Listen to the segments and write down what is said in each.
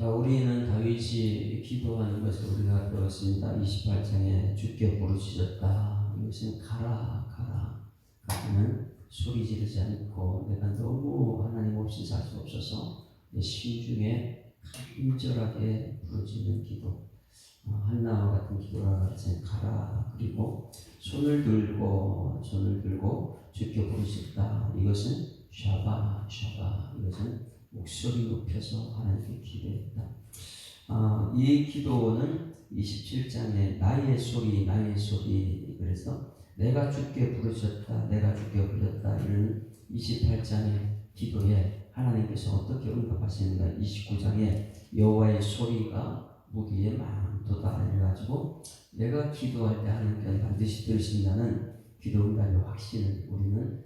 자, 우리는 다윗이 기도하는 것을 우리가 배웠습니다. 28장에 주께 부르짖었다. 이것은 가라 가라. 가는 소리 지르지 않고 내가 너무 하나님 없이 살 수 없어서 내 심중에 간절하게 부르짖는 기도. 한나와 같은 기도라 해서 가라. 그리고 손을 들고 주께 부르짖다. 이것은 샤바 샤바. 이것은 목소리 높여서 하나님께 기도했다. 이 기도는 27장에 나의 소리 그래서 내가 주께 부르짖었다 내가 주께 불렀다 이런 28장의 기도에 하나님께서 어떻게 응답하시는가. 29장에 여호와의 소리가 무리에 많도다 이래가지고 내가 기도할 때 하나님께서 반드시 들으신다는 기도 응답의 확신을 우리는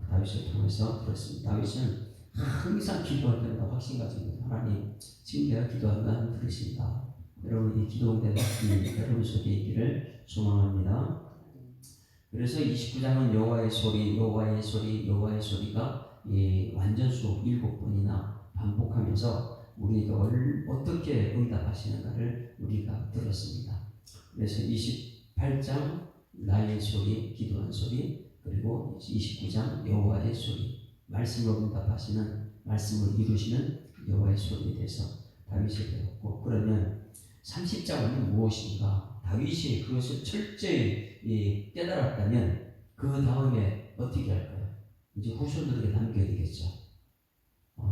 다윗을 통해서 들었습니다. 다윗은 항상 기도할 때마다 확신 가지고 하나님 지금 내가 기도하면 하나님 들으신다. 여러분 이 기도 응답의 확신이 여러분 속에 있기를 소망합니다. 그래서 29장은 여호와의 소리가 완전수 7번이나 반복하면서 우리가 어떻게 응답하시는가를 우리가 들었습니다. 그래서 28장 나의 소리, 기도한 소리, 그리고 29장 여호와의 소리, 말씀으로 응답하시는, 말씀을 이루시는 여호와의 소리에 대해서 다윗이 배웠고, 그러면 30장은 무엇인가? 다윗이 그것을 철저히 깨달았다면 그 다음에 어떻게 할까요? 이제 후손들에게 남겨야 되겠죠.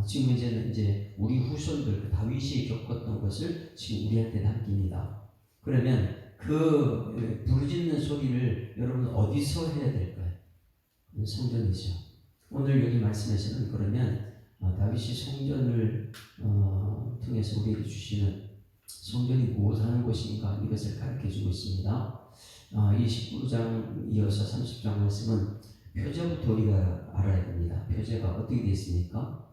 지금 이제 우리 후손들 다윗이 겪었던 것을 지금 우리한테 남깁니다. 그러면 그 부르짖는 소리를 여러분 어디서 해야 될까요? 성전이죠. 오늘 여기 말씀에서는 그러면 다윗이 성전을 통해서 우리에게 주시는 성전이 무엇하는 것인가 이것을 가르쳐주고 있습니다. 29장 이어서 30장 말씀은 표제부터 우리가 알아야 됩니다. 표제가 어떻게 되어 있습니까?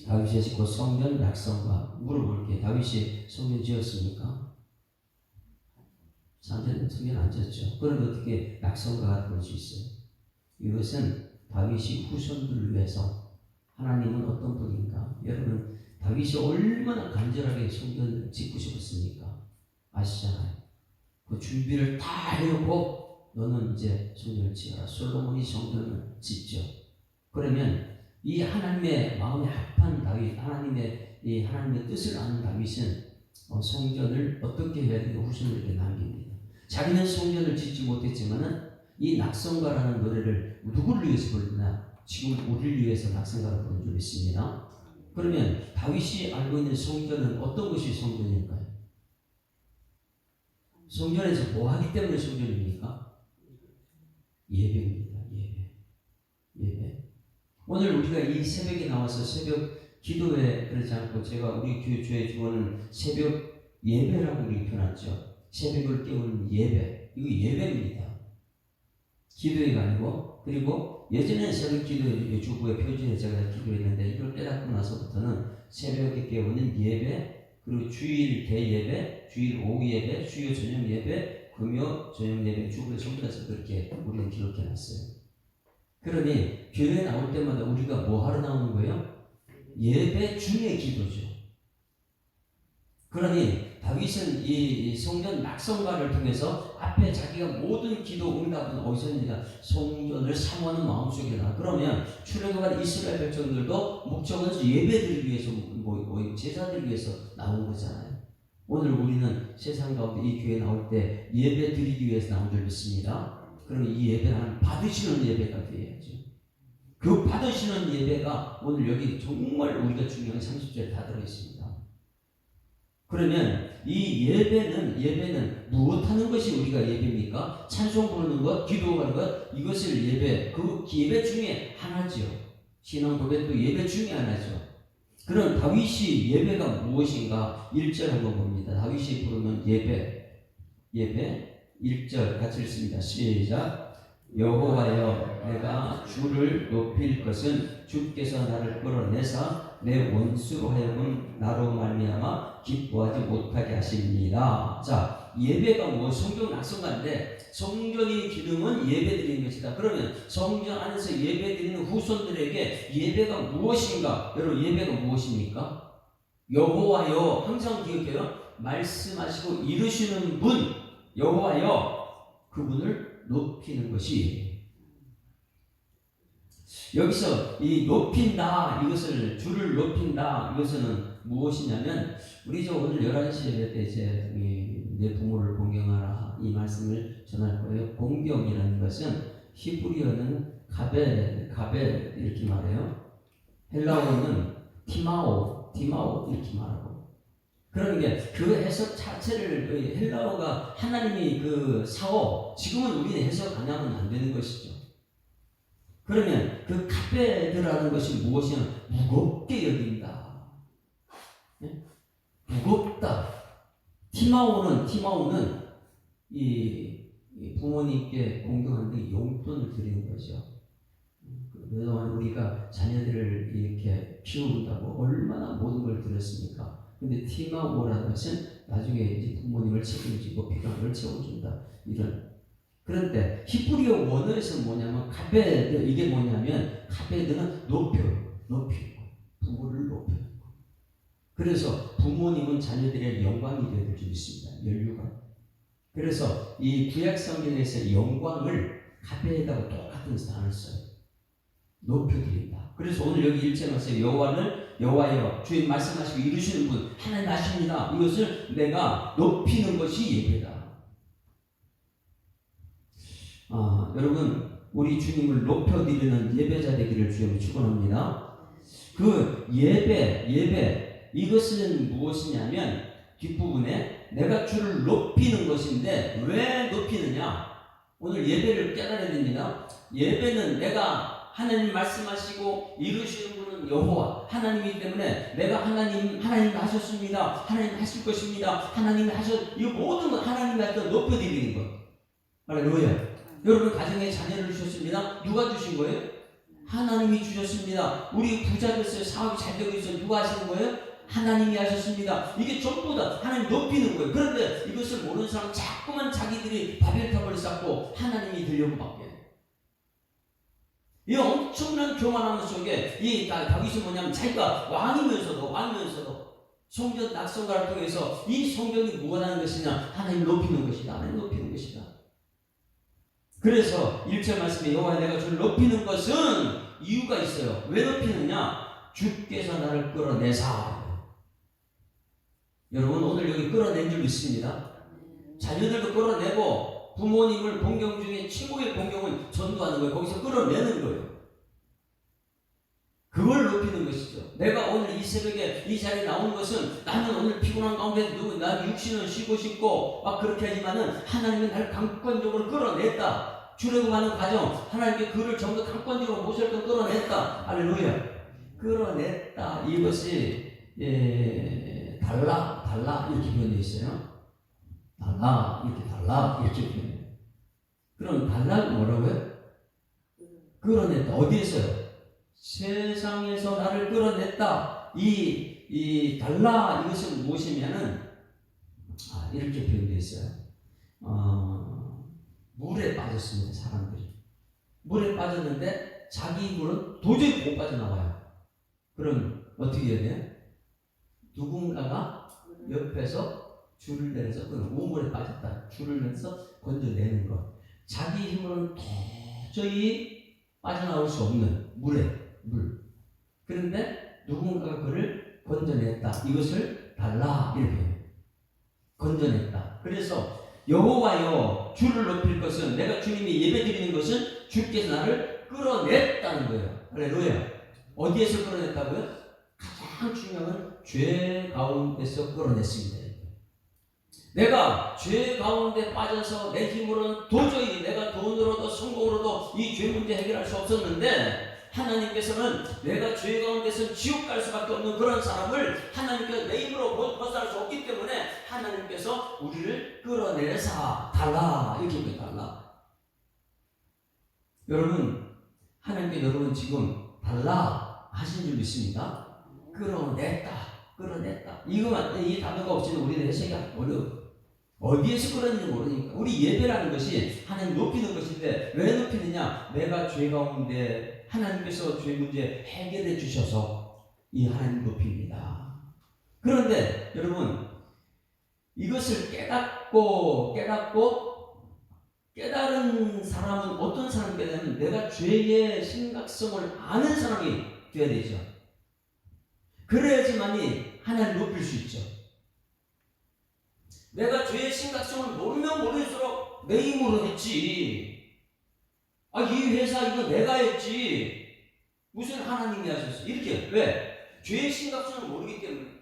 다윗이 짓고 성전 낙성가. 물어볼게요. 다윗이 성전 지었습니까? 성전 안 지었죠. 그런데 어떻게 낙성가가 될 수 있어요? 이것은 다윗이 후손들을 위해서 하나님은 어떤 분인가? 여러분 다윗이 얼마나 간절하게 성전을 짓고 싶었습니까? 아시잖아요. 그 준비를 다 해놓고 너는 이제 성전을 지어라. 솔로몬이 성전을 짓죠. 그러면 이 하나님의 마음에 합한 다윗, 하나님의 뜻을 아는 다윗은 성전을 어떻게 해야 되고 후손들에게 남깁니다. 자기는 성전을 짓지 못했지만은 이 낙성가라는 노래를 누구를 위해서 부르나? 지금 우리를 위해서 낙성가를 부른 줄 믿습니다. 그러면 다윗이 알고 있는 성전은 어떤 것이 성전일까요? 성전에서 뭐 하기 때문에 성전입니까? 예배입니다. 예배. 오늘 우리가 이 새벽에 나와서 새벽 기도에 그러지 않고 제가 우리 교회 주어는 새벽 예배라고 우리 표현하죠. 새벽을 깨우는 예배. 이거 예배입니다. 기도회가 아니고. 그리고 예전에는 새벽 기도 주부의 표준에 제가 기도했는데 이걸 깨닫고 나서부터는 새벽에 깨우는 예배, 그리고 주일 대예배, 주일 오후 예배, 주요 저녁 예배, 금요 저녁 예배, 주부의 성전에서 그렇게 우리는 기록해놨어요. 그러니 교회에 나올 때마다 우리가 뭐 하러 나오는 거예요? 예배 중의 기도죠. 그러니 다윗은 이 성전 낙성가를 통해서 앞에 자기가 모든 기도 응답은 어디서 있느냐? 성전을 사모하는 마음속에 나. 그러면 출애굽한 이스라엘 백성들도 목적은 예배드리기 위해서 제사드리기 위해서 나온 거잖아요. 오늘 우리는 세상 가운데 이 교회에 나올 때 예배드리기 위해서 나온 줄 믿습니다. 그러면 이 예배는 받으시는 예배가 되어야죠. 그 받으시는 예배가 오늘 여기 정말 우리가 중요한 30절에 다 들어있습니다. 그러면 이 예배는 무엇하는 것이 우리가 예배입니까? 찬송 부르는 것, 기도하는 것, 이것을 예배, 그 예배 중에 하나죠. 신앙 고백도 예배 중에 하나죠. 그럼 다윗이 예배가 무엇인가? 1절 한번 봅니다. 다윗이 부르는 예배 1절 같이 읽습니다. 시작. 여호와여 내가 주를 높일 것은 주께서 나를 끌어내사 내 원수로 하여금 나로 말미암아 기뻐하지 못하게 하십니다. 자, 예배가 뭐 성전 낙성가인데 성전의 기능은 예배드리는 것이다. 그러면 성전 안에서 예배드리는 후손들에게 예배가 무엇인가? 여러분 예배가 무엇입니까? 여호와여, 항상 기억해요. 말씀하시고 이루시는 분, 여호와여, 그분을 높이는 것이, 여기서 이 높인다, 이것을 주를 높인다, 이것은 무엇이냐면, 우리 오늘 11시 예배 때 이제 내 부모를 공경하라 이 말씀을 전할 거예요. 공경이라는 것은 히브리어는 가베 이렇게 말해요. 헬라어는 티마오 이렇게 말하고. 그러니까 그 해석 자체를, 헬라어가 하나님이 그 사오, 지금은 우리는 해석 안 하면 안 되는 것이죠. 그러면 그 카베드라는 것이 무엇이냐? 무겁게 여긴다. 네? 무겁다. 티마오는 이 부모님께 공경하는데 용돈을 드리는 거죠. 그동안 우리가 자녀들을 이렇게 키운다고 얼마나 모든 걸 드렸습니까? 근데 티마오라는 것은 나중에 이제 부모님을 책임지고 필요한 채워준다. 이런. 그런데 히브리어 원어에서 뭐냐면 카베드, 이게 뭐냐면 카베드는 높이고 부모를 높여요. 그래서 부모님은 자녀들의 영광이 되어줄 수 있습니다. 연류가. 그래서 이 구약 성경에서 영광을 카베드하고 똑같은 단어를 써요. 높여드린다. 그래서 오늘 여기 1절 말씀, 여호와여 주님 말씀하시고 이루시는 분 하나님 아십니다. 이것을 내가 높이는 것이 예배다. 여러분, 우리 주님을 높여드리는 예배자 되기를 주님을 축원합니다. 그 예배 이것은 무엇이냐면 뒷부분에 내가 주를 높이는 것인데, 왜 높이느냐? 오늘 예배를 깨달아야 됩니다. 예배는 내가 하나님 말씀하시고 이루시는 분은 여호와 하나님이기 때문에 내가 하나님 하셨습니다. 하나님 하실 것입니다. 하나님이 이 모든 것 하나님이 하셔서 높여드리는 것. 할렐루야. 여러분 가정에 자녀를 주셨습니다. 누가 주신 거예요? 하나님이 주셨습니다. 우리 부자 됐어요. 사업이 잘 되고 있어요. 누가 하시는 거예요? 하나님이 하셨습니다. 이게 전부 다 하나님 높이는 거예요. 그런데 이것을 모르는 사람은 자꾸만 자기들이 바벨탑을 쌓고 하나님이 되려고 바뀌어요. 이 엄청난 교만함 속에 이 다윗은 뭐냐면 자기가 왕이면서도 성전 낙성가를 통해서 이 성전이 무엇 하는 것이냐? 하나님 높이는 것이다. 하나님 높이는 것이다. 그래서 1절 말씀에 여호와 내가 주를 높이는 것은 이유가 있어요. 왜 높이느냐? 주께서 나를 끌어내사. 여러분 오늘 여기 끌어낸 줄 믿습니다. 자녀들도 끌어내고 부모님을 공경 중에 최고의 공경은 전도하는 거예요. 거기서 끌어내는 거예요. 그걸 높이는 것이죠. 내가 오늘 이 새벽에 이 자리에 나온 것은 나는 오늘 피곤한 가운데 난 육신은 쉬고 싶고 막 그렇게 하지만은 하나님은 나를 강권적으로 끌어냈다. 출애굽하는 과정 하나님께 그를 전부 강권적으로 모셔서 끌어냈다. 할렐루야. 끌어냈다. 이것이 달라 이렇게 표현되어 있어요. 달라 이렇게 표현해요. 그럼 달라는 뭐라고요? 끌어냈다. 어디에서요? 세상에서 나를 끌어냈다. 이 달라 이것은 무엇이냐면 이렇게 표현되어 있어요. 물에 빠졌습니다. 사람들이 물에 빠졌는데 자기 입으로는 도저히 못 빠져나와요. 그럼 어떻게 해야 돼요? 누군가가 옆에서 줄을 내려서 우물에 빠졌다. 줄을 내서 건져내는 것. 자기 힘으로는 도저히 빠져나올 수 없는 물. 그런데 누군가가 그를 건져냈다. 이것을 달라 이렇게 건져냈다. 그래서 여호와여 주를 높일 것은 내가 주님이 예배드리는 것은 주께서 나를 끌어냈다는 거예요. 할렐루야. 어디에서 끌어냈다고요? 가장 중요한 죄 가운데서 끌어냈습니다. 내가 죄 가운데 빠져서 내 힘으로는 도저히 내가 돈으로도 성공으로도 이 죄 문제 해결할 수 없었는데 하나님께서는 내가 죄 가운데서 지옥 갈 수밖에 없는 그런 사람을 하나님께서 내 힘으로 벗어날 수 없기 때문에 하나님께서 우리를 끌어내사 달라 이렇게 달라. 여러분 하나님께 여러분 지금 달라 하신 줄 믿습니다. 끌어냈다. 이거만 이 단어가 없이는 우리는 해석이 어려워. 어디에서 끌어내는지 모르니까. 우리 예배라는 것이 하나님 높이는 것인데 왜 높이느냐? 내가 죄 가운데 하나님께서 죄 문제 해결해 주셔서 이 하나님 높입니다. 그런데 여러분, 이것을 깨달은 사람은 어떤 사람이 되냐면 내가 죄의 심각성을 아는 사람이 되어야 되죠. 그래야지만이 하나님 높일 수 있죠. 내가 죄의 심각성을 모르면 모를수록 내 힘으로 했지. 이 회사 이거 내가 했지. 무슨 하나님이 하셨어? 이렇게. 왜? 죄의 심각성을 모르기 때문에.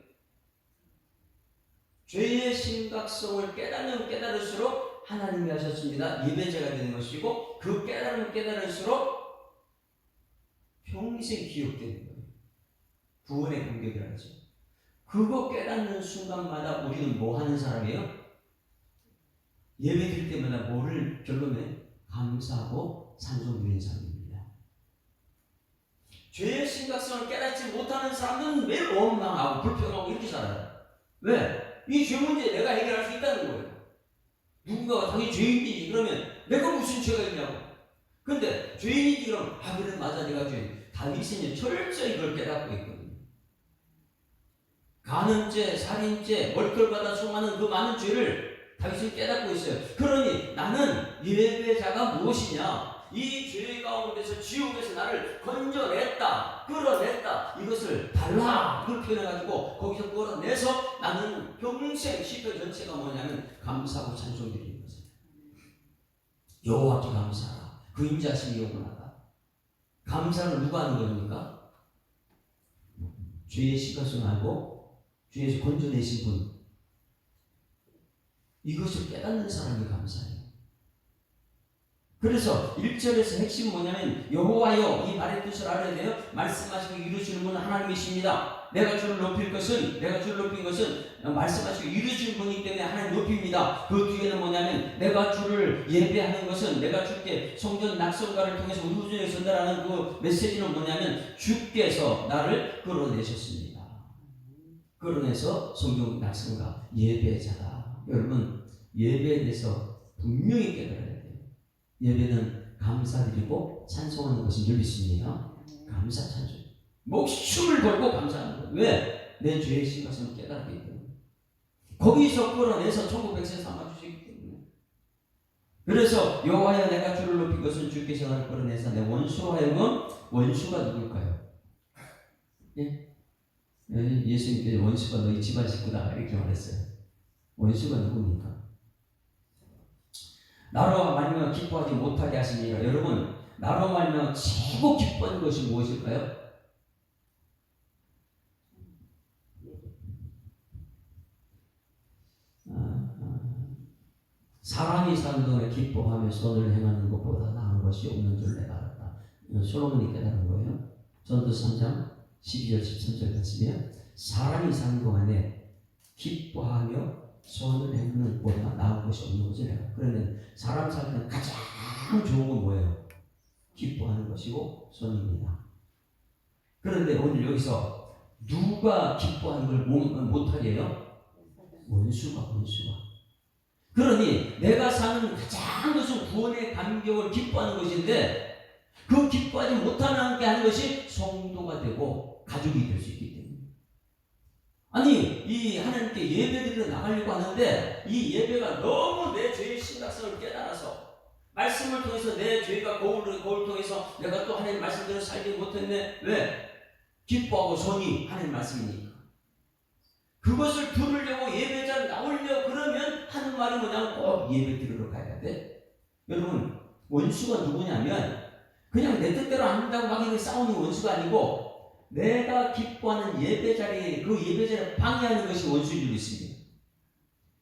죄의 심각성을 깨달으면 깨달을수록 하나님이 하셨습니다. 예배자가 되는 것이고, 그 깨달으면 깨달을수록 평생 기억되는 거예요. 구원의 감격이라는 거죠. 그거 깨닫는 순간마다 우리는 뭐 하는 사람이에요? 예배 드릴 때마다 뭐를 결론에 감사하고 찬송 드리는 사람입니다. 죄의 심각성을 깨닫지 못하는 사람은 매일 원망하고 불평하고 이렇게 살아요. 왜? 이 죄 문제 내가 해결할 수 있다는 거예요. 누군가가 당연히 죄인이지 그러면 내가 무슨 죄가 있냐고. 근데 죄인이지 그러면 그래 맞아 내가 죄인. 다윗은 철저히 그걸 깨닫고 있거든요. 간음죄, 살인죄, 멀털받아 수많은 그 많은 죄를 다윗은 깨닫고 있어요. 그러니 나는 예배자가 무엇이냐? 이 죄 가운데서 지옥에서 나를 건져냈다, 끌어냈다. 이것을 달라 그걸 표현해가지고 거기서 끌어내서 나는 평생 시편 전체가 뭐냐면 감사하고 찬송드리는 거죠. 여호와께 감사하라. 그 인자심이 영원하다. 감사를 누가 하는 겁니까? 죄의 심각성을 알고 죄에서 건져내신 분. 이것을 깨닫는 사람이 감사해요. 그래서 1절에서 핵심은 뭐냐면 여호와여 이 말의 뜻을 알아야 돼요. 말씀하시고 이루시는 분은 하나님이십니다. 내가 주를 높인 것은 말씀하시고 이루시는 분이기 때문에 하나님 높입니다. 그 뒤에는 뭐냐면 내가 주를 예배하는 것은 내가 주께 성전 낙성가를 통해서 우주에 전달하는 그 메시지는 뭐냐면 주께서 나를 끌어내셨습니다. 끌어내서 성경 낙성가 예배자다. 여러분 예배에 대해서 분명히 깨달아야 돼요. 예배는 감사드리고 찬송하는 것인 윤리심이에요. 감사 찬송. 목숨을 걸고 감사하는 거예요. 왜? 내 죄의 심각성을 깨달았기 때문에. 거기서 끌어내서 천국 백세 삼아주시기 때문에. 그래서 여호와여 내가 주를 높인 것은 주께서 나를 끌어내서 내 원수로 하여금 원수가 누굴까요? 예? 예수님께서 원수가 너희 집안 식구다 이렇게 말했어요. 원수가 누굽니까? 나로 말미암아 기뻐하지 못하게 하시니라. 여러분 나로 말미암아 최고 기뻐하는 것이 무엇일까요? 사람이 사는 동안에 기뻐하며 선을 행하는 것보다 나은 것이 없는 줄 내가 알았다. 솔로몬이 깨달은 거예요. 전도 3장 12절 13절 같으면 사람이 사는 동안에 기뻐하며 선을 행하는 것보다 나은 것이 없는 것을 내가. 그러면 사람 살 때는 가장 좋은 건 뭐예요? 기뻐하는 것이고 선입니다. 그런데 오늘 여기서 누가 기뻐하는 걸 못하게 해요? 원수가. 그러니 내가 사는 가장 것은 구원의 감격을 기뻐하는 것인데 그 기뻐하지 못하는 게 하는 것이 성도가 되고 가족이 될 수 있기 때문에. 아니 이 하나님께 예배드리러 나가려고 하는데 이 예배가 너무 내 죄의 심각성을 깨달아서 말씀을 통해서 내 죄가 거울을 통해서 내가 또 하나님 말씀대로 살지 못했네. 왜? 기뻐하고 선이 하나님 말씀이니까. 그것을 들으려고 예배자 나오려고 그러면 하는 말이 뭐냐면 꼭 예배 드리러 가야 돼. 여러분 원수가 누구냐면 그냥 내 뜻대로 안 한다고 막 이렇게 싸우는 원수가 아니고 내가 기뻐하는 예배자리에 그 예배자리를 방해하는 것이 원수인 줄 믿습니다.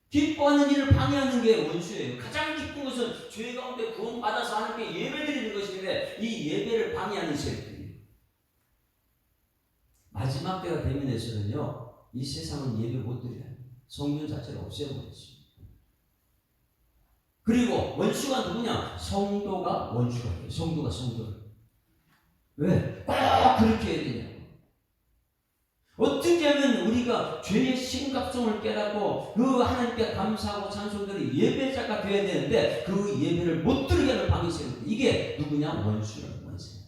기뻐하는 일을 방해하는 게 원수예요. 가장 기쁜 것은 죄 가운데 구원받아서 하나님께 예배드리는 것인데 이 예배를 방해하는 세력들이에요. 마지막 때가 되면에서는요 이 세상은 예배 못 드려요. 성전 자체를 없애버렸어요. 그리고 원수가 누구냐? 성도가 원수가 돼요. 성도가 성도를. 왜? 꼭 그렇게 해야 되냐? 어떻게 하면 우리가 죄의 심각성을 깨닫고 그 하나님께 감사하고 찬송들이 예배자가 되어야 되는데 그 예배를 못 드리게 하는 방해세력. 이게 누구냐? 원수라는 원수.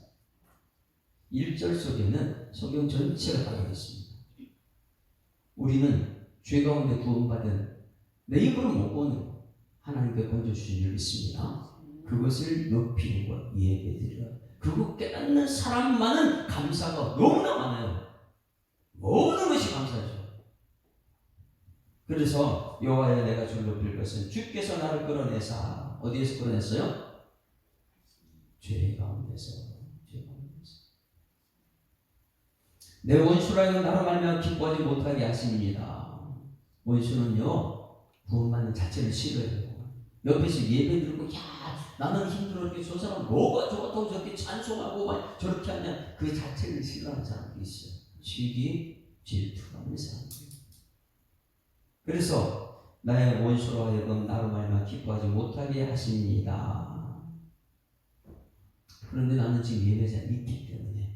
1절 속에는 성경 전체가 담겨 있습니다. 우리는 죄 가운데 구원받은 내 입으로 못 보는 하나님께 건져주신 일을 믿습니다. 그것을 높이는 것, 예배드려. 그거 깨닫는 사람만은 감사가 너무나 많아요. 모든 것이 감사죠. 그래서 여호와여 내가 주를 높일 것은 주께서 나를 끌어내사. 어디에서 끌어냈어요? 죄 가운데서. 내 원수라여 나로 말미암아 기뻐하지 못하게 하십니다. 원수는요 구원받는 자체를 싫어해요. 옆에서 예배 드리고 야 나는 힘들어 이렇게 저 사람 뭐가 좋았다고 저렇게 찬송하고 막 저렇게 하냐 그 자체를 싫어하는 사람도 있어요. 시기 질투하는 사람들. 그래서 나의 원수로 하여금 나로 말미암아 기뻐하지 못하게 하십니다. 그런데 나는 지금 예배자에 있기 때문에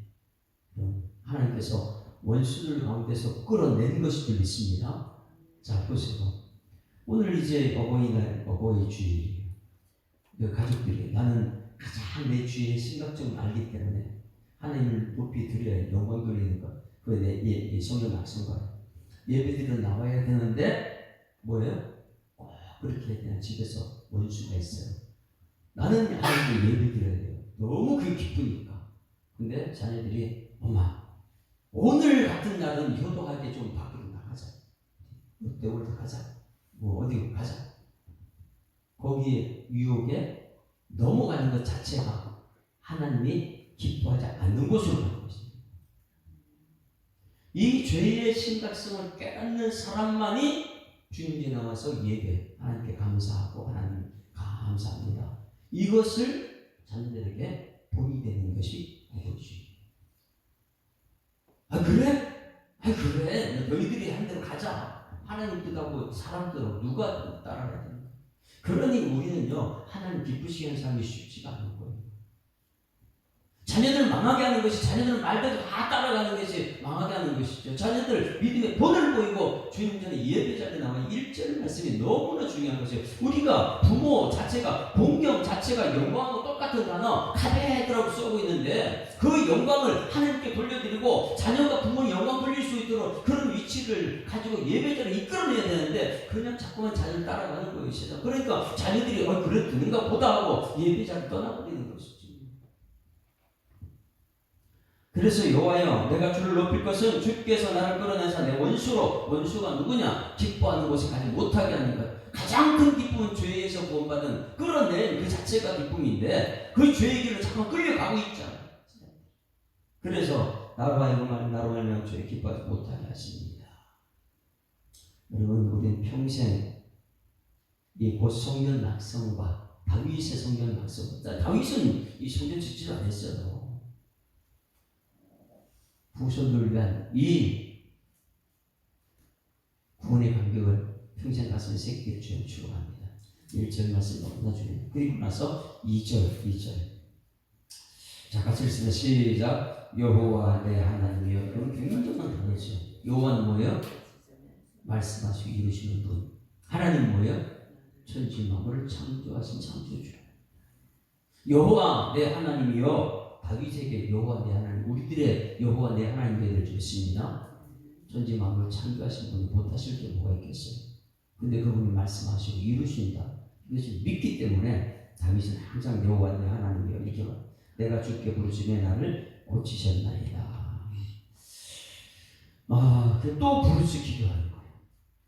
하나님께서 원수들 가운데서 끌어낸 것을 믿습니다. 자 보세요. 오늘 이제 어버이날 어버이 주일 가족들이 나는 가장 내 주일의 심각점을 알기 때문에 하나님을 높이 드려야 영광 돌리는 것. 그게 내 성경 약속과 예배드리러 나와야 되는데 뭐예요? 꼭 그렇게 해야 되나 집에서 원수가 있어요. 나는 하나님께 예배드려야 돼요. 너무 그게 기쁘니까. 근데 자녀들이 엄마 오늘 같은 날은 효도하게 좀 밖으로 나가자. 롯데월드 가자. 뭐 어디 가자. 거기에 유혹에 넘어가는 것 자체가 하나님이 기뻐하지 않는 곳으로 가는 것입니다. 이 죄의 심각성을 깨닫는 사람만이 주님께 나와서 예배, 하나님께 감사하고 하나님 감사합니다. 이것을 자녀들에게 보이게 되는 것이 어버이주의. 아 그래? 아 그래? 너희들이 한 대로 가자. 하나님 뜻하고 사람 뜻하고 누가 따라가야 됩니까? 그러니 우리는요 하나님 기쁘시게 하는 사람이 쉽지가 않은 거예요. 자녀들 망하게 하는 것이 자녀들 말대로 다 따라가는 것이 망하게 하는 것이죠. 자녀들 믿음의 본을 보이고 주님 전에 예배 자리에 나와 1절 말씀이 너무나 중요한 것이에요. 우리가 부모 자체가 본경 자체가 영광하고 똑같은 단어 카베드라고 쓰고 있는데 그 영광을 하나님께 돌려드리고 자녀가 부모의 영광 돌릴 수 있도록 그런 위치를 가지고 예배 자리에 이끌어내야 되는데 그냥 자꾸만 자녀를 따라가는 것이죠. 그러니까 자녀들이 그래 되는가 보다 하고 예배 자리를 떠나버리는 것이죠. 그래서 여호와여 내가 주를 높일 것은 주께서 나를 끌어내사 내 원수로 원수가 누구냐 기뻐하는 곳에 가지 못하게 하는 것. 가장 큰 기쁨은 죄에서 구원받은 끌어낸 그 자체가 기쁨인데 그 죄의 길로 자꾸 끌려가고 있잖아요. 그래서 나로 말미암아 죄에 기뻐하지 못하게 하십니다. 여러분 우리는 평생 이 곧 성전 낙성과 다윗의 성전 낙성. 다윗은 이 성전 짓지도 않았어요. 후손들을 위한 이 구원의 간격을 평생 가슴에 새기기를 주님 축원합니다. 1절 말씀 너무나 중요해요. 그리고 나서 2절 자 같이 읽습니다. 시작. 여호와 내 하나님이여. 그럼 굉장한 단어죠. 여호와는 뭐예요? 말씀하시고 이루시는 분. 하나님 뭐예요? 천지 만물을 창조하신 창조주. 여호와 내 하나님이여. 다윗에게 여호와 내 하나님, 우리들의 여호와 내 하나님께 드렸습니다. 전지 만물 창조하신 분이 못하실 게 뭐가 있겠어요? 근데 그분이 말씀하시고 이루신다. 이것을 믿기 때문에 다윗은 항상 여호와 내 하나님이여 이렇게 내가 주께 부르심에 나를 고치셨나이다. 또 부르시 기도하는 거예요.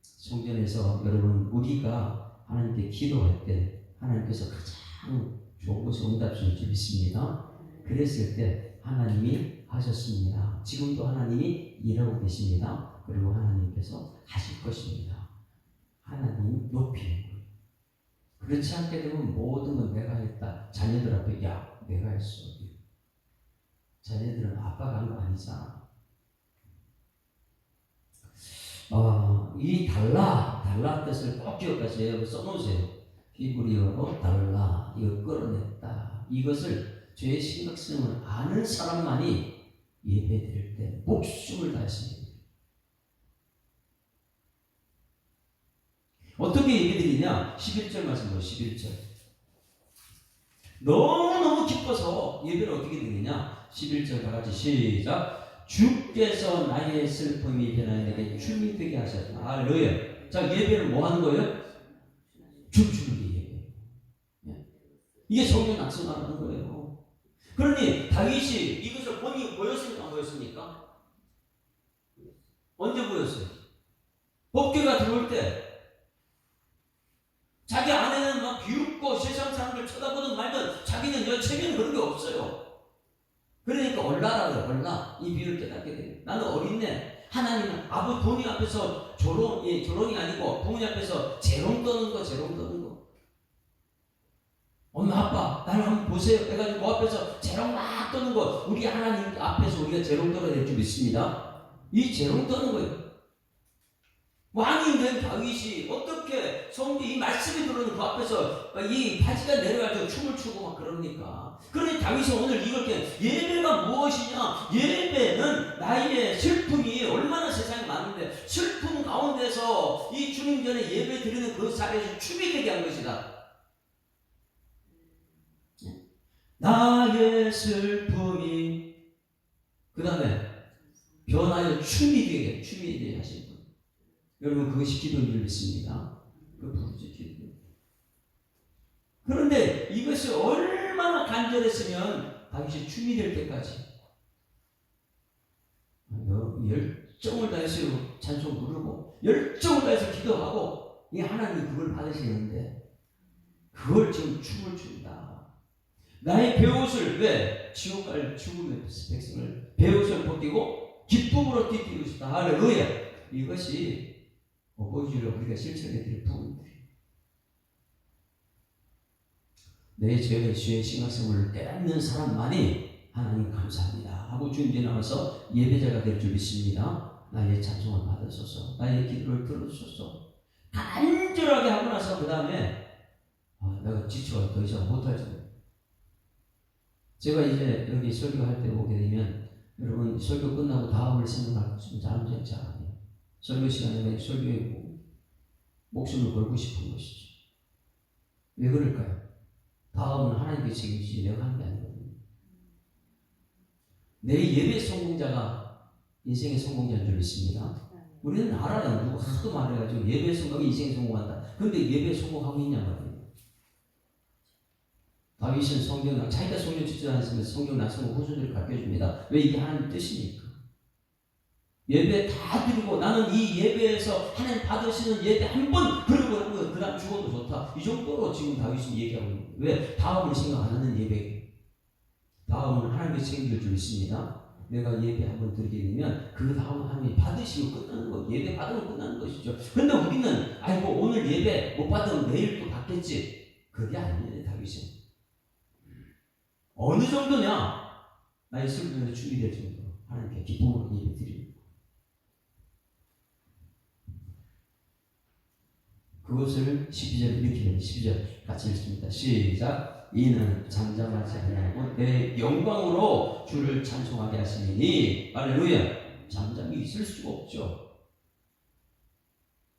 성전에서 여러분 우리가 하나님께 기도할 때 하나님께서 가장 좋은 것을 응답하실 줄 믿습니다. 그랬을 때 하나님이 하셨습니다. 지금도 하나님이 일하고 계십니다. 그리고 하나님께서 하실 것입니다. 하나님 높이는 거예요. 그렇지 않게 되면 모든 건 내가 했다. 자녀들 앞에 야 내가 했어. 자녀들은 아빠가 한 거 아니잖아. 이 달라 뜻을 꼭 기억하세요. 써놓으세요. 히브리어로 달라 이거 끌어냈다. 이것을 죄의 심각성을 아는 사람만이 예배드릴 때 목숨을 다했습니다. 어떻게 예배드리냐? 11절 말씀 보세요. 11절. 너무너무 기뻐서 예배를 어떻게 드리냐? 11절 다 같이 시작. 주께서 나의 슬픔이 변하여 내게 춤이 되게 하셨다. 할렐루야. 자, 예배는 뭐 하는 거예요? 춤추는 게 예배. 이게 성경 낙성하는 거예요. 그러니 다윗이 이것을 본인이 보였습니까? 안 보였습니까? 언제 보였어요? 법궤가 들어올 때 자기 아내는 막 비웃고 세상 사람들 쳐다보든 말든 자기는 여체면 그런 게 없어요. 그러니까 얼라라고 얼라 이 비유를 깨닫게 돼요. 나는 어린애. 하나님은 아버지 본인 앞에서 조롱이 아니고 부모님 앞에서 재롱 떠는 거. 엄마 아빠 나를 한번 보세요. 해가지고 뭐 앞에서 재롱 막 떠는 거. 우리 하나님 앞에서 우리가 재롱 떠야 될 줄 믿습니다. 이 재롱 떠는 거예요. 왕이 된 다윗이 어떻게 성경 이 말씀이 들어오는 그 앞에서 이 바지가 내려갈 때 춤을 추고 막 그러니까. 그러니 다윗은 오늘 이걸 예배가 무엇이냐? 예배는 나의 슬픔이 얼마나 세상에 많은데 슬픔 가운데서 이 주님 전에 예배 드리는 그 자리에서 춤이 되게 한 것이다. 나의 슬픔이 그 다음에 변하여 춤이 되게 하신 분. 여러분 그것이 기도인 줄 믿습니다. 그 부르지 기도. 그런데 이것이 얼마나 간절했으면 다윗이 춤이 될 때까지 열정을 다해서 찬송 부르고 열정을 다해서 기도하고 이 하나님이 그걸 받으시는데 그걸 지금 춤을 춘다. 나의 베옷을 왜 지옥 갈 죽음의 백성을 베옷을 벗기고 기쁨으로 뛰고 싶다. 할렐루야. 이것이 보여주려 우리가 실천해 드릴 부분들이에요. 내 죄의 신앙생활을 깨닫는 사람만이 하나님 감사합니다 하고 주님께 나와서 예배자가 될 줄 믿습니다. 나의 찬송을 받으소서, 나의 기도를 들어주소서. 간절하게 하고 나서 그 다음에 내가 지쳐 더 이상 못할 줄. 제가 이제 여기 설교할 때 오게 되면 여러분 설교 끝나고 다음을 생각할 수 있는 잘하네요. 설교 시간에 설교에 목숨을 걸고 싶은 것이죠. 왜 그럴까요? 다음은 하나님께 책임지지 내가 하는 게 아니거든요. 내 예배 성공자가 인생의 성공자인 줄 믿습니다. 우리는 알아요. 누구 하도 말해가지고 예배 성공이 인생에 성공한다. 근데 예배 성공하고 있냐 말이에요. 다윗은 성경, 자기가 성경 짓지 않았으면 성경 낙성과 후손들을 가르쳐줍니다. 왜 이게 하나님 뜻이니까. 예배 다 드리고 나는 이 예배에서 하나님 받으시는 예배 한 번 그리고 그 다음 죽어도 좋다. 이 정도로 지금 다윗이 얘기하고 있는 거예요. 왜? 다음을 생각 안 하는 예배. 다음은 하나님의 책임질 줄 믿습니다. 내가 예배 한 번 드리게 되면 그 다음은 하나님이 받으시고 끝나는 거. 예배 받으면 끝나는 것이죠. 근데 우리는 아이고 오늘 예배 못 받으면 내일 또 받겠지. 그게 아니에요. 다윗은. 어느 정도냐? 나의 슬픔에서 준비될 정도로 하나님께 기쁨으로 예배 드리는 그것을 12절 이렇게 되는 12절 같이 읽습니다. 시작. 이는 잠잠하지 아니하고 내 영광으로 주를 찬송하게 하시니 할렐루야. 잠잠이 있을 수가 없죠.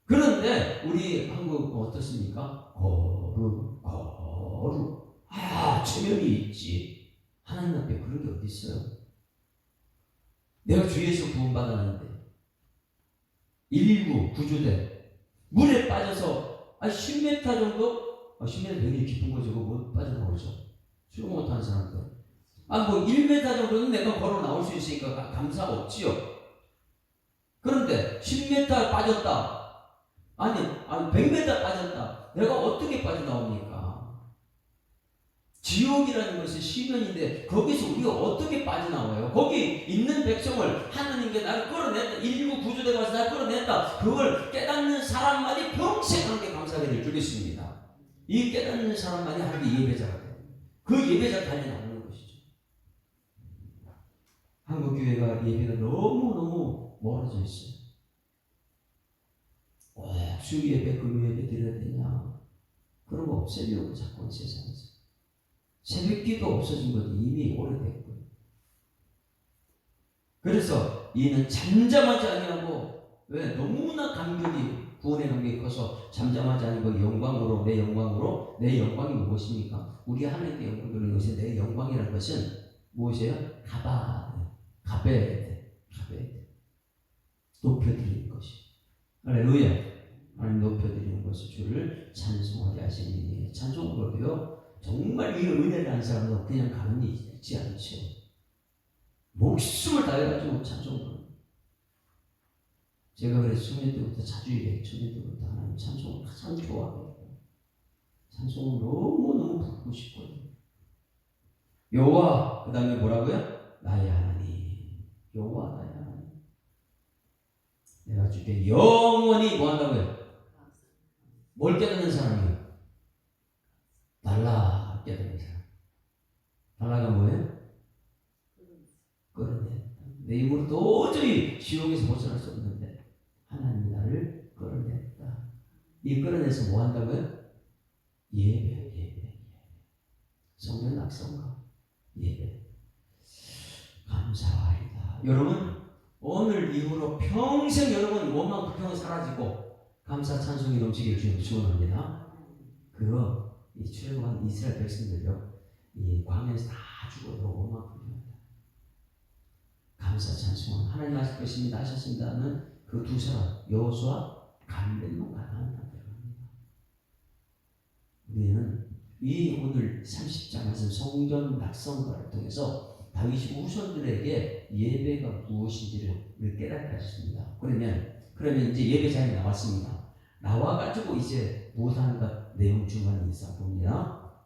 그런데 우리 한국 어떻습니까? 거룩 체면이 있지. 하나님 앞에 그런 게 어디 있어요? 내가 주에서 구원받았는데 119 구조대 물에 빠져서 10m 정도? 10m 되게 깊은 거죠. 뭐 빠져나오죠. 수영 못하는 사람들. 뭐 1m 정도는 내가 걸어 나올 수 있으니까 감사가 없지요. 그런데 10m 빠졌다. 아니 100m 빠졌다. 내가 어떻게 빠져나옵니까? 지옥이라는 것이 시면인데 거기서 우리가 어떻게 빠져나와요? 거기 있는 백성을 하나님께 나를 끌어냈다. 119 구조대가 와서 나를 끌어냈다. 그걸 깨닫는 사람만이 평생 하나님께 감사하게 될 줄 믿습니다. 이 깨닫는 사람만이 하나님의 예배자가 돼요. 그 예배자가 달리 나오는 것이죠. 한국교회가 예배가 너무너무 멀어져 있어요. 주 예배, 금요 예배 드려야 되냐? 그런 거 없애려고 자꾸 세상에서. 새벽기도 없어진 것도 이미 오래됐고요. 그래서 이는 잠잠하지 아니하고 왜 너무나 감격이 구원의 감격이 커서 잠잠하지 아니고 영광으로 내 영광이 무엇입니까? 우리 하나님께 영광 돌리는 것이 내 영광이라는 것은 무엇이에요? 가베 가져야 돼. 높여드리는 것이. 할렐루야. 하나님 높여드리는 것이 주를 찬송하게 하시는 일이에요. 찬송으로도요. 정말 이 은혜를 한 사람은 그냥 가는 일이 있지 않죠. 목숨을 다해가지고 찬송을. 제가 그래서 청년 때부터 자주 얘기해요. 청년 때부터 하나님 찬송을 가장 좋아해요. 찬송을 너무너무 부르고 싶어요. 여호와, 그 다음에 뭐라고요? 나의 하나님. 여호와 나의 하나님. 내가 주께 영원히 뭐 한다고요? 뭘 깨닫는 사람이에요? 달라 깨닫는 사람. 달라가 뭐예요? 끌어내. 내 힘으로 도저히 지옥에서 벗어날 수 없는데 하나님이 나를 끌어냈다. 이 끌어내서 뭐 한다고요? 예배. 성전 낙성과 예배. 감사하리다. 여러분 오늘 이후로 평생 여러분 원망 불평은 사라지고 감사 찬송이 넘치길 주님 축원합니다. 그거 이 출애굽한 이스라엘 백성들요 이 광야에서 다 죽어도 원망 불평한다. 감사 찬송은 하나님 하실 것입니다 하셨습니다는 그 두 사람 여호수아 갈렙만 가능합니다. 우리는 이 오늘 30장 말씀 성전 낙성과를 통해서 다윗이 후손들에게 예배가 무엇인지를 깨닫게 하셨습니다. 그러면 이제 예배 자리에 나왔습니다. 나와가지고 이제 무엇하는가 내용 중간에 있어 봅니다.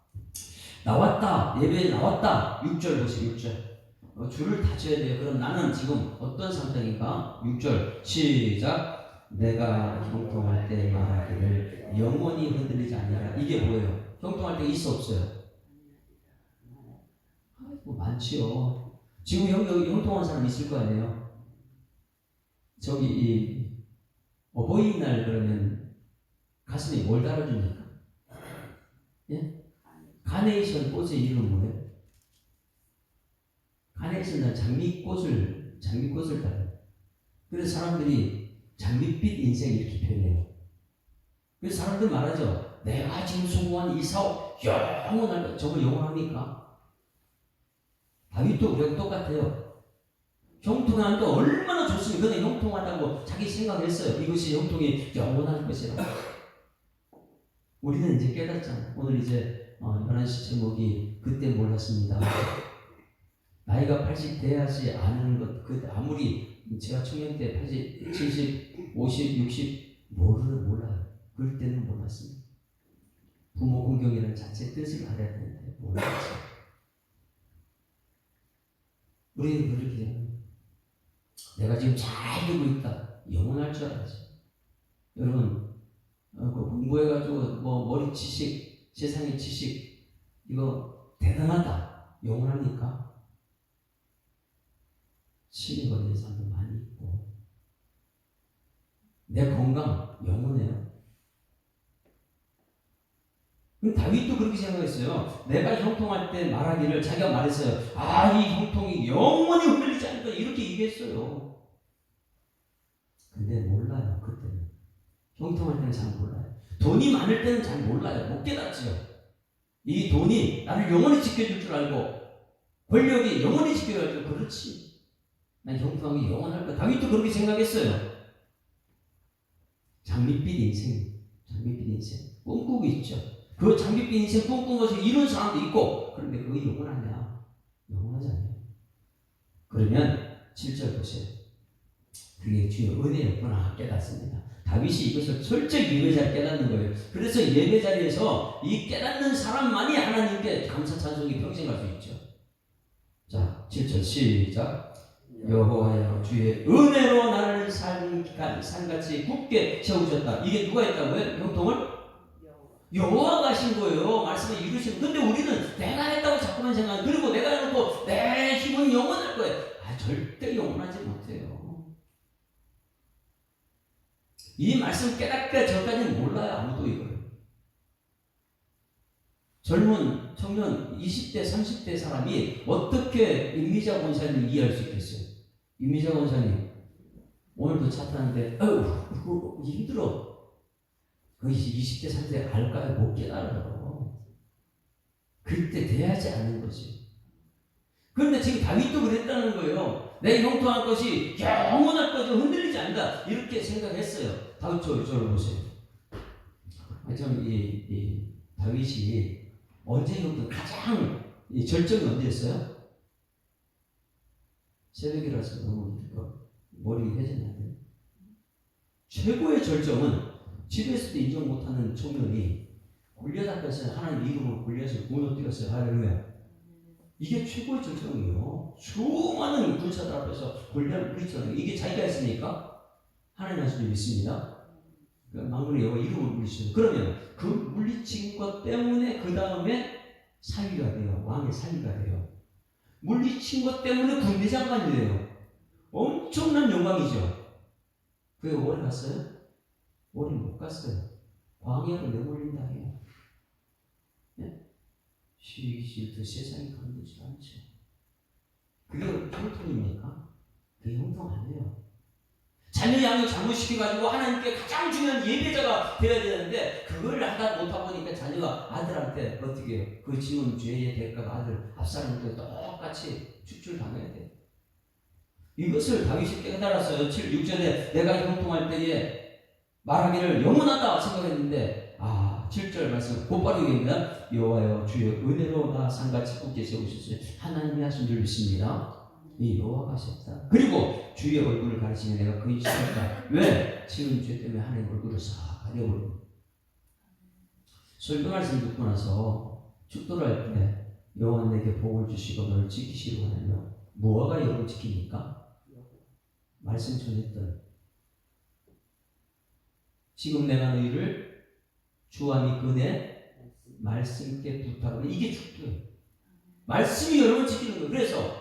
나왔다. 예배에 나왔다. 6절 보세요. 6절. 줄을 다쳐야 돼요. 그럼 나는 지금 어떤 상태인가? 6절 시작. 내가 형통할 때 말하기를 영원히 흔들리지 아니하라. 이게 뭐예요? 형통할 때 있어 없어요? 뭐 많지요. 지금 형통한 사람 있을 거 아니에요? 저기 이 어버이날 그러면 가슴에 뭘 달아줍니까? 예? 카네이션 꽃의 이름 뭐예요? 카네이션 날 장미꽃을 달아요. 그래서 사람들이 장밋빛 인생 이렇게 표현해요. 그래서 사람들 말하죠. 내가 지금 성공한 이 사업 영원할 것. 저거 영원합니까? 다윗도 우리랑 똑같아요. 형통하는 게 얼마나 좋습니까? 그는 형통하다고 자기 생각했어요. 이것이 형통이 영원할 것이라고. 우리는 이제 깨닫잖아요. 오늘 이제 11시 제목이 그때 몰랐습니다. 나이가 80 돼야지 아는 것. 그 아무리 제가 청년 때 80, 70, 50, 60 몰라요. 그럴 때는 몰랐습니다. 부모 공경이라는 자체 뜻을 알아야 되는데 몰랐어요. 우리는 그렇게 해요. 내가 지금 잘 되고 있다. 영원할 줄 알았지. 여러분 공부해가지고 뭐 머리 지식, 세상의 지식 이거 대단하다. 영원합니까? 치매 걸린 사람도 많이 있고 내 건강 영원해요. 그럼 다윗도 그렇게 생각했어요. 내가 형통할 때 말하기를 자기가 말했어요. 이 형통이 영원히 흔들리지 않을까 이렇게 얘기했어요. 근데 몰라요. 그때는 형통할 때는 잘 몰라요. 돈이 많을 때는 잘 몰라요. 못 깨닫지요. 이 돈이 나를 영원히 지켜줄 줄 알고 권력이 영원히 지켜줄 줄 알고 그렇지. 난 형통하기 영원할 거야. 다윗도 그렇게 생각했어요. 장밋빛 인생 꿈꾸고 있죠. 그 장밋빛 인생 꿈꾼 것을 이룬 사람도 있고 그런데 그게 영원하냐? 영원하지 않아요. 그러면 7절 보세요. 그게 주의 은혜였구나 깨닫습니다. 다윗이 이것을 철저히 예배자리에 깨닫는 거예요. 그래서 예배자리에서 이 깨닫는 사람만이 하나님께 감사 찬송이 평생 갈 수 있죠. 자 7절 시작. 여호와여 주의 은혜로 나를 산같이 굳게 세우셨다. 이게 누가 했다고요? 형통을? 여호와가 하신 거예요. 말씀을 이루시고. 근데 우리는 내가 했다고 자꾸만 생각하고 그리고 내가 해놓고 내 힘은 영원할 거예요. 절대 영원하지 못해요. 이 말씀 깨닫기 전까지는 몰라요. 아무도 이걸. 젊은 청년 20대 30대 사람이 어떻게 임미자 권사님을 이해할 수 있겠어요? 임미자 권사님 오늘도 차 타는데 힘들어. 그 20대 30대 알까요? 못 깨달아요. 그때 돼야지 않는 거지. 그런데 지금 다윗도 그랬다는 거예요. 내 형통한 것이 영원할 것이 흔들리지 않는다. 이렇게 생각했어요. 다윗 저를 보세요. 저는 이 다윗이 언제부터 가장 이 절정이 언제였어요? 새벽이라서 너무 머리 회전하네. 최고의 절정은 집에서도 인정 못하는 청년이 골리앗 앞에서 하나님 이름으로 골리앗을 무너뜨렸어요. 할렐루야. 이게 최고의 절정이에요. 수많은 군사들 앞에서 골리앗을 물리쳤어요. 이게 자기가 했으니까 하나님 하시는 믿습니다. 망군의 여호와 이름을 물리치는. 그러면 그 물리친 것 때문에 그 다음에 사위가 돼요. 왕의 사위가 돼요. 물리친 것 때문에 군대장관이 돼요. 엄청난 영광이죠. 그게 오래 갔어요? 오래 못 갔어요. 광야로 내몰린다 해요. 네? 쉬 세상이 가만두지 않죠. 그게 형통입니까? 그게 형통 아니에요. 자녀 양육 잘못시켜가지고 하나님께 가장 중요한 예배자가 되어야 되는데 그걸 하다 못하고 보니까 자녀가 아들한테 어떻게 해요? 그 지은 죄의 대가가 아들 압살롬한테 똑같이 축출당해야 돼요. 이것을 다윗이 깨달았어요. 6절에 내가 형통할 때에 말하기를 영원하다 생각했는데 7절 말씀 곧바로 얘기합니다. 여호와여 주의 은혜로 나 산같이 굳게 세우셨어요. 하나님이 하신 줄 믿습니다. 이 여호와가 하셨다. 그리고 주의 얼굴을 가리시면 내가 그의 시켰다. 왜? 지은 죄 때문에 하나님 얼굴을 싹 가려버리고. 설교 말씀 듣고 나서 축도할 때 여호와 내게 복을 주시고 너를 지키시려 하며 무화과 여러분 지킵니까? 말씀 전했던 지금 내가 너희를 주와 네 그네 말씀께 부탁하고 이게 축도예요. 말씀이 여러분 지키는 거예요. 그래서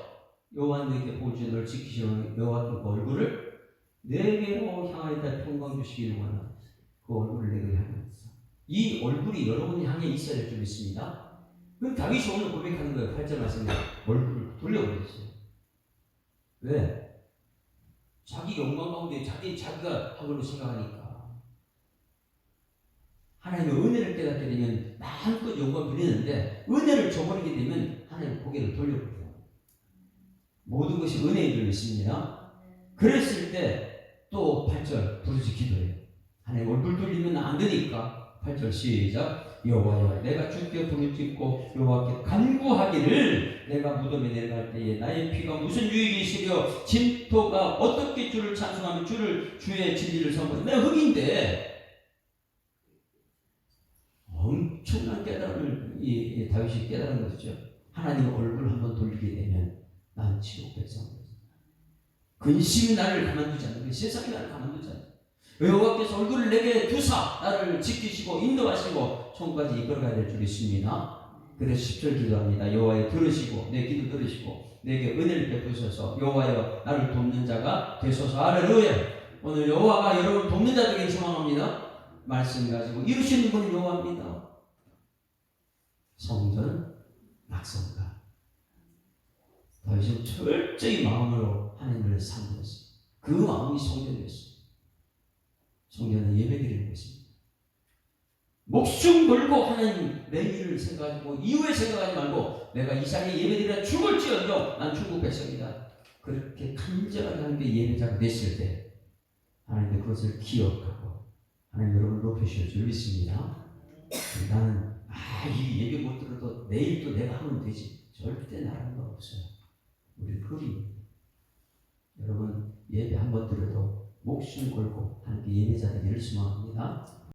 여호와 내게 복을 주시고 너를 지키시려 여호와께 그 얼굴을 내게로 향하였다 평강 주시기를 원하는 그 얼굴을 내게 향하였어. 이 얼굴이 여러분이 향해 있어야 될 줄 믿습니다. 그럼 다윗이 오늘 고백하는 거예요. 8절 말씀에 얼굴을 돌려버렸어요. 왜? 자기 영광 가운데 자기가 하고는 생각하니까 하나님의 은혜를 깨닫게 되면 마음껏 영광을 누리는데 은혜를 저버리게 되면 하나님 고개를 돌려버려요. 모든 것이 은혜인 줄 믿습니다. 그랬을 때 또 8절 부르짖 기도해요. 하나님 얼굴 돌리면 안 되니까 8절 시작. 여호와여 내가 주께 부르짖고 여호와께 간구하기를 내가 무덤에 내려갈 때에 나의 피가 무슨 유익이 있으려 진토가 어떻게 주를 찬송하며 주의 진리를 선포해. 내가 흙인데 엄청난 깨달음을 이 다윗이 깨달은 것이죠. 하나님의 얼굴을 한번 돌리게 되면 난 지옥 백성이다. 근심이 나를 가만두지 않는 세상이 나를 가만두지 않는 여호와께서 얼굴을 내게 두사 나를 지키시고 인도하시고 총까지 이끌어가야 될 줄 믿습니다. 그래서 10절 기도합니다. 여호와여 들으시고 내 기도 들으시고 내게 은혜를 베푸셔서 여호와여 나를 돕는 자가 되소서. 할렐루야. 오늘 여호와가 여러분 돕는 자 되길 소망합니다. 말씀 가지고 이루시는 분은 여호와입니다. 성전 낙성가 다윗은 철저히 마음으로 하나님을 섬겼어요. 그 마음이 성전이었어요. 성전은 예배드리는 것입니다. 목숨 걸고 하나님 내 일을 생각하고 이후에 생각하지 말고 내가 이 삶에 예배드리라 죽을지언정 난 중국 백성이다. 그렇게 간절하게 하나님께 예배자가 됐을 때 하나님의 그것을 기억하고 하나님 여러분을 높이실 줄 믿습니다. 나는 이 예배 못 들어도 내일 또 내가 하면 되지. 절대 나라는 거 없어요. 우리 흠입니다. 여러분 예배 한 번 들어도 목숨 걸고 하나님께 예배자 되기를 소망합니다.